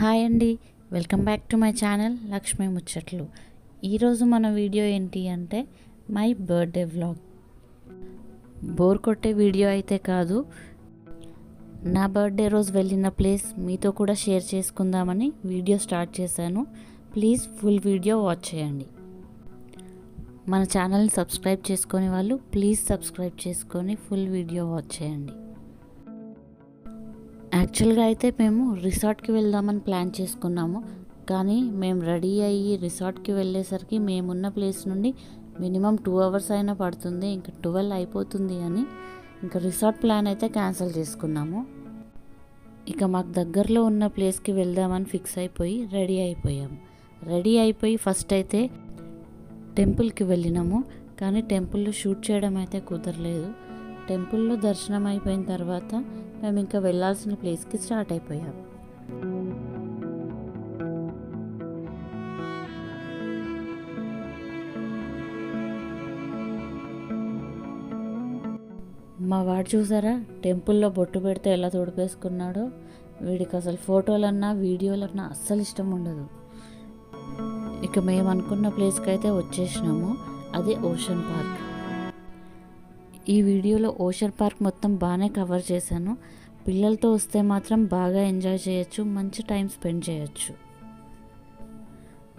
Hi అండి, welcome back to my channel Lakshmi ముచ్చట్లు. ఈరోజు మన వీడియో ఏంటి అంటే మై బర్త్డే వ్లాగ్. బోర్ కొట్టే వీడియో అయితే కాదు, నా బర్త్డే రోజు వెళ్ళిన ప్లేస్ మీతో కూడా షేర్ చేసుకుందామని వీడియో స్టార్ట్ చేశాను. ప్లీజ్ ఫుల్ వీడియో వాచ్ చేయండి. మన ఛానల్ని సబ్స్క్రైబ్ చేసుకునే వాళ్ళు ప్లీజ్ సబ్స్క్రైబ్ చేసుకొని ఫుల్ వీడియో వాచ్ చేయండి. యాక్చువల్గా అయితే మేము రిసార్ట్కి వెళ్దామని ప్లాన్ చేసుకున్నాము, కానీ మేము రెడీ అయ్యి రిసార్ట్కి వెళ్ళేసరికి మేమున్న ప్లేస్ నుండి మినిమం 2 hours అయినా పడుతుంది, ఇంకా 12 అయిపోతుంది అని ఇంకా రిసార్ట్ ప్లాన్ అయితే క్యాన్సిల్ చేసుకున్నాము. ఇక మాకు దగ్గరలో ఉన్న ప్లేస్కి వెళ్దామని ఫిక్స్ అయిపోయి రెడీ అయిపోయి ఫస్ట్ అయితే టెంపుల్కి వెళ్ళినాము. కానీ టెంపుల్లో షూట్ చేయడం అయితే కుదరలేదు. టెంపుల్లో దర్శనం అయిపోయిన తర్వాత మేము ఇంకా వెళ్ళాల్సిన ప్లేస్కి స్టార్ట్ అయిపోయాం. మా వాడు చూసారా, టెంపుల్లో బొట్టు పెడితే ఎలా తొడిపేసుకున్నాడో. వీడికి అసలు ఫోటోలన్నా వీడియోలన్నా అస్సలు ఇష్టం ఉండదు. ఇక మేము అనుకున్న ప్లేస్కి అయితే వచ్చేసినాము, అదే ఓషన్ పార్క్. ఈ వీడియోలో ఓషన్ పార్క్ మొత్తం బాగానే కవర్ చేశాను. పిల్లలతో వస్తే మాత్రం బాగా ఎంజాయ్ చేయొచ్చు, మంచి టైం స్పెండ్ చేయొచ్చు.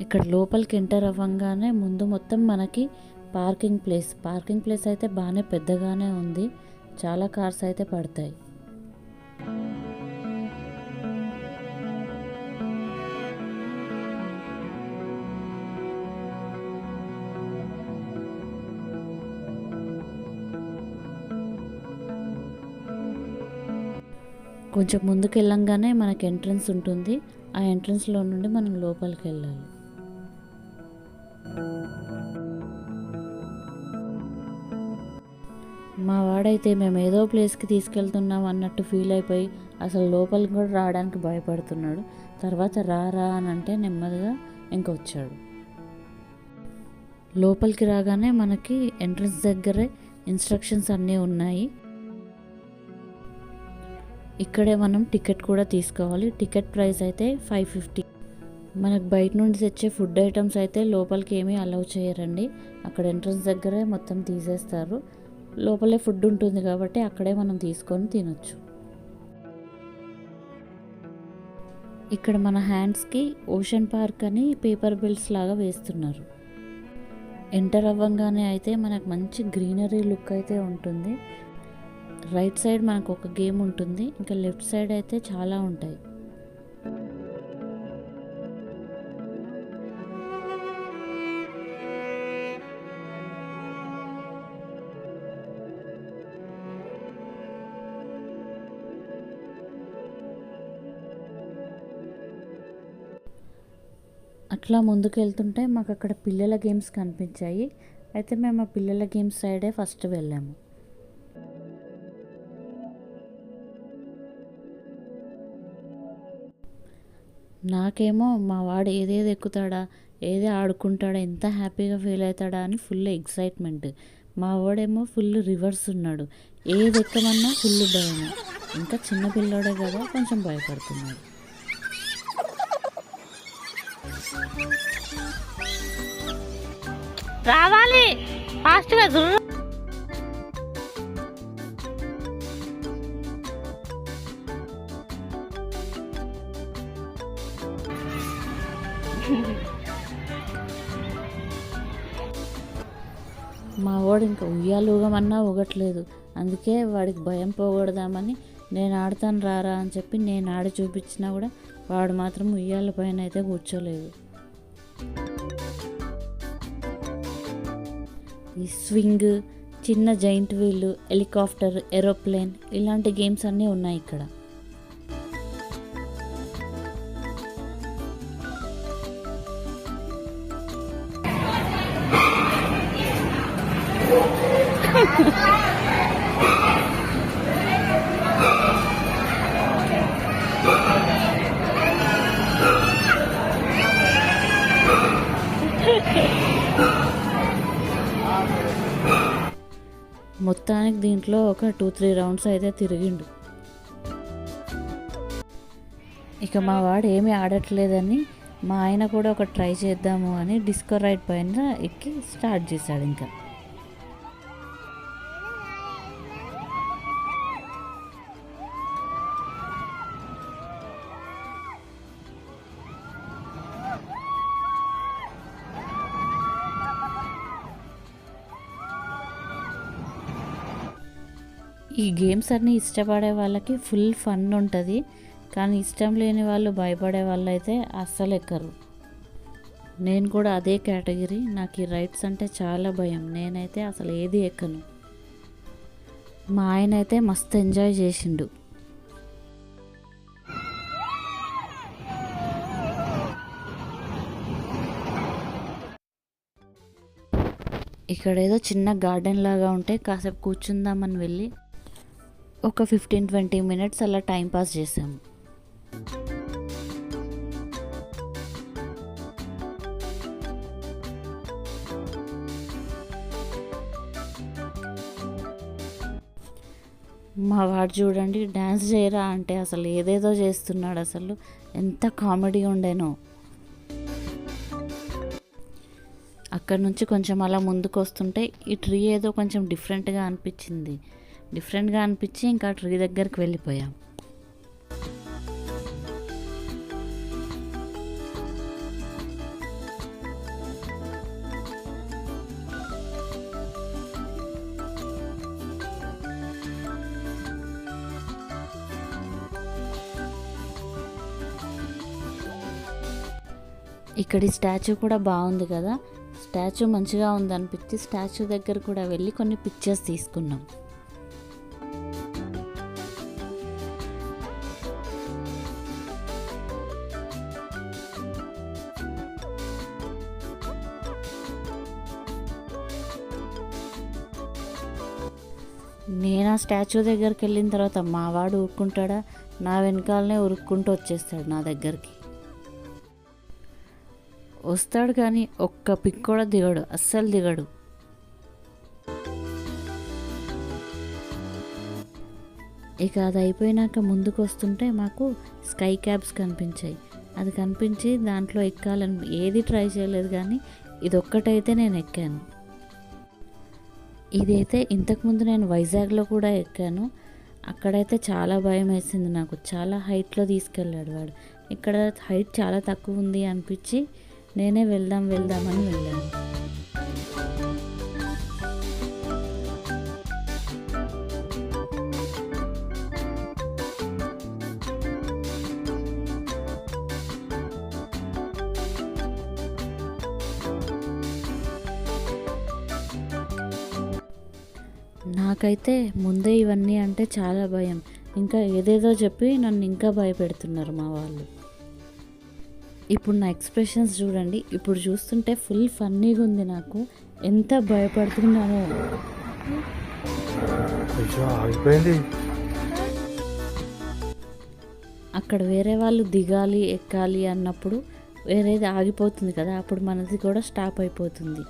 ఇక్కడ లోపలికి ఎంటర్ అవ్వగానే ముందు మొత్తం మనకి పార్కింగ్ ప్లేస్ అయితే బాగానే పెద్దగానే ఉంది. చాలా కార్స్ అయితే పడతాయి. కొంచెం ముందుకు వెళ్ళంగానే మనకి ఎంట్రన్స్ ఉంటుంది. ఆ ఎంట్రన్స్లో నుండి మనం లోపలికి వెళ్ళాలి. మా వాడైతే మేము ఏదో ప్లేస్కి తీసుకెళ్తున్నాం అన్నట్టు ఫీల్ అయిపోయి అసలు లోపలికి కూడా రావడానికి భయపడుతున్నాడు. తర్వాత రా అని అంటే నెమ్మదిగా ఇంకొచ్చాడు. లోపలికి రాగానే మనకి ఎంట్రన్స్ దగ్గరే ఇన్స్ట్రక్షన్స్ అన్నీ ఉన్నాయి. ఇక్కడే మనం టికెట్ కూడా తీసుకోవాలి. టికెట్ ప్రైస్ అయితే 550. మనకు బయట నుండి తెచ్చే ఫుడ్ ఐటమ్స్ అయితే లోపలికి ఏమీ అలౌ చేయరండి. అక్కడ ఎంట్రన్స్ దగ్గరే మొత్తం తీసేస్తారు. లోపలే ఫుడ్ ఉంటుంది కాబట్టి అక్కడే మనం తీసుకొని తినొచ్చు. ఇక్కడ మన హ్యాండ్స్కి ఓషన్ పార్క్ అని పేపర్ బిల్స్ లాగా వేస్తున్నారు. ఎంటర్ అవ్వగానే అయితే మనకు మంచి గ్రీనరీ లుక్ అయితే ఉంటుంది. రైట్ సైడ్ మనకు ఒక గేమ్ ఉంటుంది, ఇంకా లెఫ్ట్ సైడ్ అయితే చాలా ఉంటాయి. అట్లా ముందుకు వెళ్తుంటే మాకు అక్కడ పిల్లల గేమ్స్ కనిపించాయి. అయితే మేము ఆ పిల్లల గేమ్స్ సైడే ఫస్ట్ వెళ్ళాము. నాకేమో మా వాడు ఏదేది ఎక్కుతాడా, ఏది ఆడుకుంటాడా, ఎంత హ్యాపీగా ఫీల్ అవుతాడా అని ఫుల్ ఎక్సైట్మెంట్. మా వాడేమో ఫుల్ రివర్స్ ఉన్నాడు. ఏది ఎక్కమన్నా ఫుల్ భయం. ఇంకా చిన్న పిల్లోడే కదా, కొంచెం భయపడుతున్నాడు. రావాలి ఫాస్ట్గా జుర్రు. మా వాడు ఇంకా ఉయ్యాలు ఊగమన్నా ఊగట్లేదు. అందుకే వాడికి భయం పోగొడదామని నేను ఆడతాను రారా అని చెప్పి నేను ఆడి చూపించినా కూడా వాడు మాత్రం ఉయ్యాల పైన అయితే కూర్చోలేదు. ఈ స్వింగ్, చిన్న జైంట్ వీల్, హెలికాప్టర్, ఏరోప్లేన్ ఇలాంటి గేమ్స్ అన్నీ ఉన్నాయి ఇక్కడ. మొత్తానికి దీంట్లో ఒక 2-3 రౌండ్స్ అయితే తిరిగిండు. ఇక మా వాడు ఏమీ ఆడట్లేదని మా ఆయన కూడా ఒక ట్రై చేద్దాము అని డిస్కో రైడ్ పైన ఎక్కి స్టార్ట్ చేశాడు. ఇంకా ఈ గేమ్స్ అన్నీ ఇష్టపడే వాళ్ళకి ఫుల్ ఫన్ ఉంటుంది, కానీ ఇష్టం లేని వాళ్ళు భయపడే వాళ్ళు అయితే అస్సలు ఎక్కరు. నేను కూడా అదే కేటగిరీ. నాకు ఈ రైడ్స్ అంటే చాలా భయం. నేనైతే అసలు ఏది ఎక్కను. మా ఆయన అయితే మస్తు ఎంజాయ్ చేసిండు. ఇక్కడ ఏదో చిన్న గార్డెన్ లాగా ఉంటే కాసేపు కూర్చుందామని వెళ్ళి ఒక 15-20 మినిట్స్ అలా టైం పాస్ చేసాము. మా వాడు చూడండి, డ్యాన్స్ చేయరా అంటే అసలు ఏదేదో చేస్తున్నాడు. అసలు ఎంత కామెడీ ఉండేనో. అక్కడ నుంచి కొంచెం అలా ముందుకు వస్తుంటే ఈ ట్రీ ఏదో కొంచెం డిఫరెంట్గా అనిపించి ఇంకా ట్రీ దగ్గరికి వెళ్ళిపోయాం. ఇక్కడి స్టాచ్యూ కూడా బాగుంది కదా. స్టాచ్యూ మంచిగా ఉందనిపించి స్టాచ్యూ దగ్గర కూడా వెళ్ళి కొన్ని పిక్చర్స్ తీసుకున్నాం. నేను ఆ స్టాచ్యూ దగ్గరికి వెళ్ళిన తర్వాత మా వాడు ఊరుకుంటాడా, నా వెనకాలనే ఉరుక్కుంటూ వచ్చేస్తాడు నా దగ్గరికి. వస్తాడు కానీ ఒక్క పిక్ కూడా దిగడు, అస్సలు దిగడు. ఇక అది అయిపోయినాక ముందుకు వస్తుంటే మాకు స్కై క్యాబ్స్ కనిపించాయి. అది కనిపించి దాంట్లో ఎక్కాలని ఏది ట్రై చేయలేదు, కానీ ఇదొక్కటైతే నేను ఎక్కాను. ఇదైతే ఇంతకుముందు నేను వైజాగ్లో కూడా ఎక్కాను. అక్కడైతే చాలా భయం వేసింది నాకు. చాలా హైట్లో తీసుకెళ్ళాడు వాడు. ఇక్కడ హైట్ చాలా తక్కువ ఉంది అనిపించి నేనే వెళ్దామని వెళ్ళాను. నాకైతే ముందే ఇవన్నీ అంటే చాలా భయం. ఇంకా ఏదేదో చెప్పి నన్ను ఇంకా భయపెడుతున్నారు మా వాళ్ళు. ఇప్పుడు నా ఎక్స్ప్రెషన్స్ చూడండి. ఇప్పుడు చూస్తుంటే ఫుల్ ఫన్నీగా ఉంది నాకు. ఎంత భయపడుతున్నానో. అక్కడ వేరే వాళ్ళు దిగాలి ఎక్కాలి అన్నప్పుడు వేరేది ఆగిపోతుంది కదా, అప్పుడు మనది కూడా స్టాప్ అయిపోతుంది.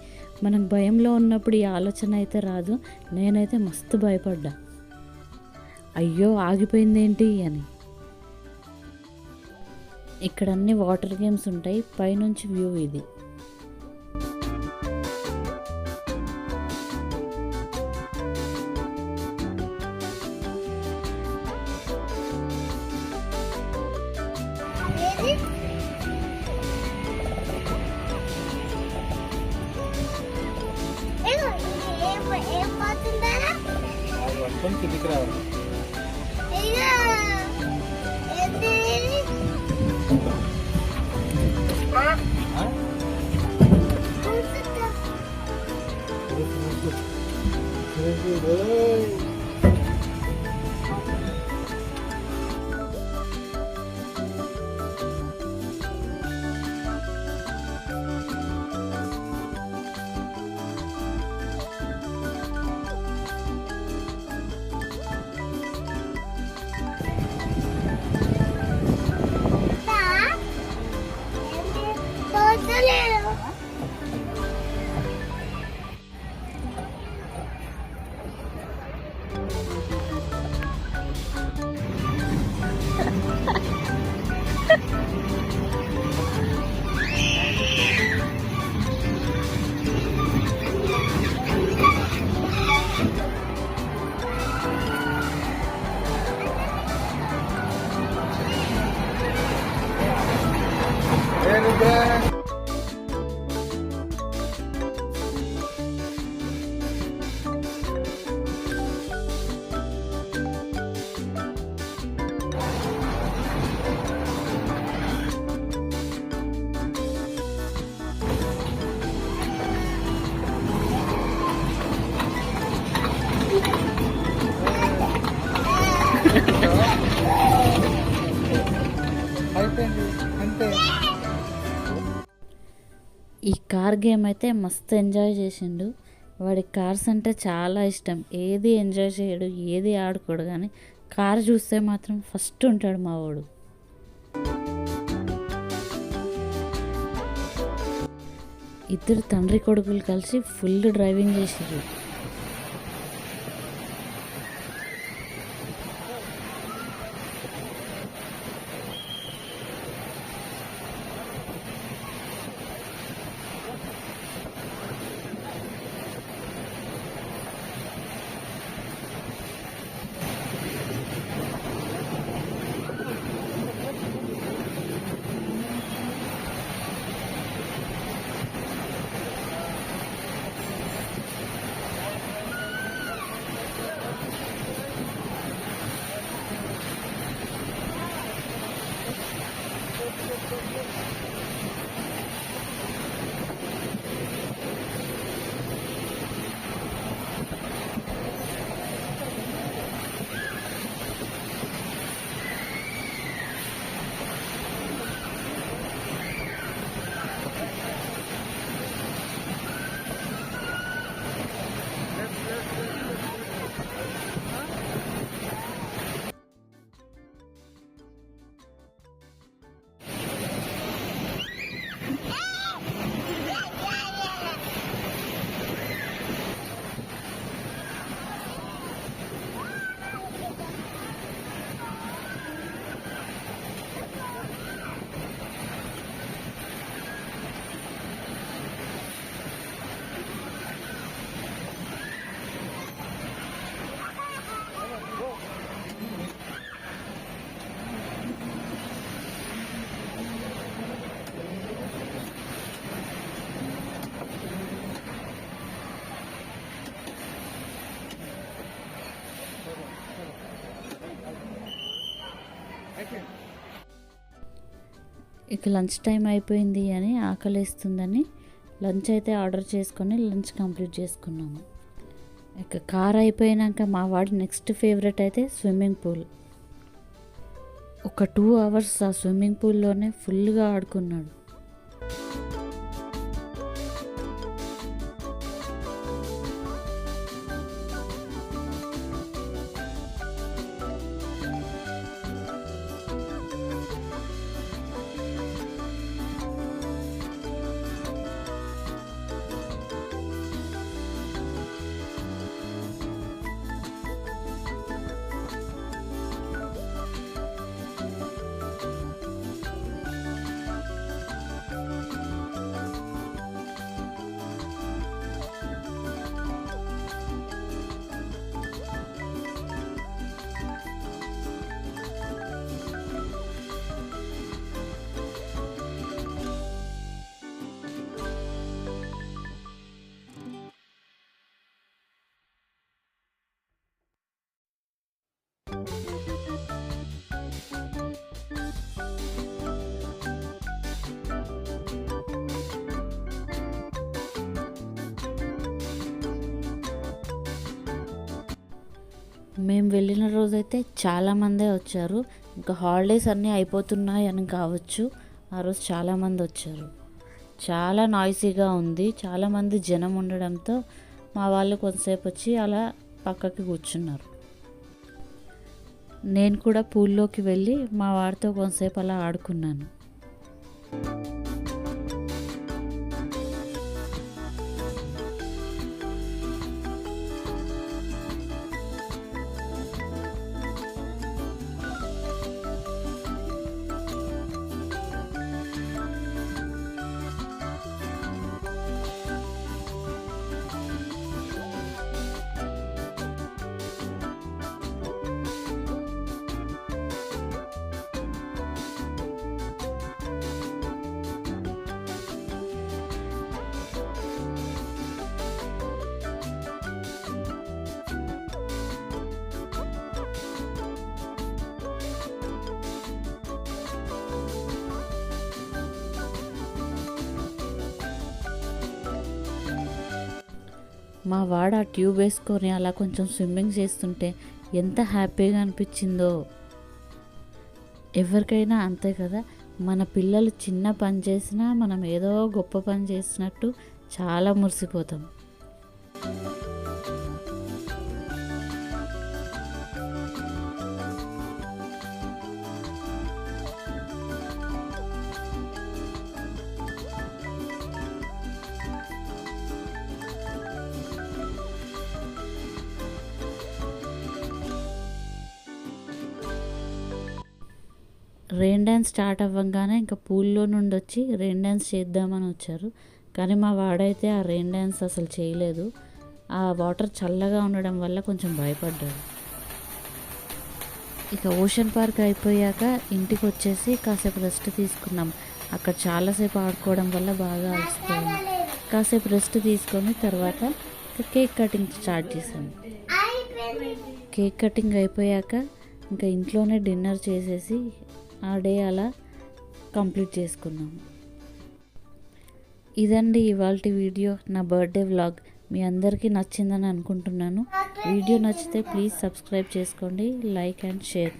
మనకు భయంలో ఉన్నప్పుడు ఈ ఆలోచన అయితే రాదు. నేనైతే మస్తు భయపడ్డా, అయ్యో ఆగిపోయిందేంటి అని. ఇక్కడ అన్ని వాటర్ గేమ్స్ ఉంటాయి. పైనుంచి వ్యూ ఇది. అయిపోయింది అంతే. ఈ కార్ గేమ్ అయితే మస్తు ఎంజాయ్ చేసిండు. వాడి కార్స్ అంటే చాలా ఇష్టం. ఏది ఎంజాయ్ చేయడు, ఏది ఆడుకోడు, కానీ కార్ చూస్తే మాత్రం ఫస్ట్ ఉంటాడు మా వాడు. ఇద్దరు తండ్రి కొడుకులు కలిసి ఫుల్ డ్రైవింగ్ చేసారు. ఇక లంచ్ టైం అయిపోయింది అని ఆకలిస్తుందని లంచ్ అయితే ఆర్డర్ చేసుకొని లంచ్ కంప్లీట్ చేసుకున్నాము. ఇక కార్ అయిపోయినాక మా వాడి నెక్స్ట్ ఫేవరెట్ అయితే స్విమ్మింగ్ పూల్. ఒక 2 hours ఆ స్విమ్మింగ్ పూల్లోనే ఫుల్గా ఆడుకున్నాడు. మేము వెళ్ళిన రోజైతే చాలామందే వచ్చారు. ఇంకా హాలిడేస్ అన్నీ అయిపోతున్నాయి అని కావచ్చు, ఆ రోజు చాలామంది వచ్చారు. చాలా నాయిసీగా ఉంది, చాలామంది జనం ఉండడంతో మా వాళ్ళు కొంతసేపు వచ్చి అలా పక్కకి కూర్చున్నారు. నేను కూడా పూల్లోకి వెళ్ళి మా వాడితో కొంతసేపు అలా ఆడుకున్నాను. మా వాడు ఆ ట్యూబ్ వేసుకొని అలా కొంచెం స్విమ్మింగ్ చేస్తుంటే ఎంత హ్యాపీగా అనిపించిందో. ఎవరికైనా అంతే కదా, మన పిల్లలు చిన్న పని చేసినా మనం ఏదో గొప్ప పని చేసినట్టు చాలా మురిసిపోతాం. రెయిన్ డ్యాన్స్ స్టార్ట్ అవ్వగానే ఇంకా పూల్లో నుండి వచ్చి రెయిన్ డ్యాన్స్ చేద్దామని వచ్చారు. కానీ మా వాడైతే ఆ రెయిన్ డ్యాన్స్ అసలు చేయలేదు. ఆ వాటర్ చల్లగా ఉండడం వల్ల కొంచెం భయపడ్డాడు. ఇక ఓషన్ పార్క్ అయిపోయాక ఇంటికి వచ్చేసి కాసేపు రెస్ట్ తీసుకున్నాం. అక్కడ చాలాసేపు ఆడుకోవడం వల్ల బాగా అలసిపోయాము. కాసేపు రెస్ట్ తీసుకొని తర్వాత కేక్ కటింగ్ స్టార్ట్ చేసాము. కేక్ కటింగ్ అయిపోయాక ఇంకా ఇంట్లోనే డిన్నర్ చేసేసి ఆ డే అలా కంప్లీట్ చేసుకున్నాము. ఇదండి ఇవాల్టి వీడియో, నా బర్త్డే వ్లాగ్. మీ అందరికీ నచ్చిందని అనుకుంటున్నాను. వీడియో నచ్చితే ప్లీజ్ సబ్స్క్రైబ్ చేసుకోండి, లైక్ అండ్ షేర్.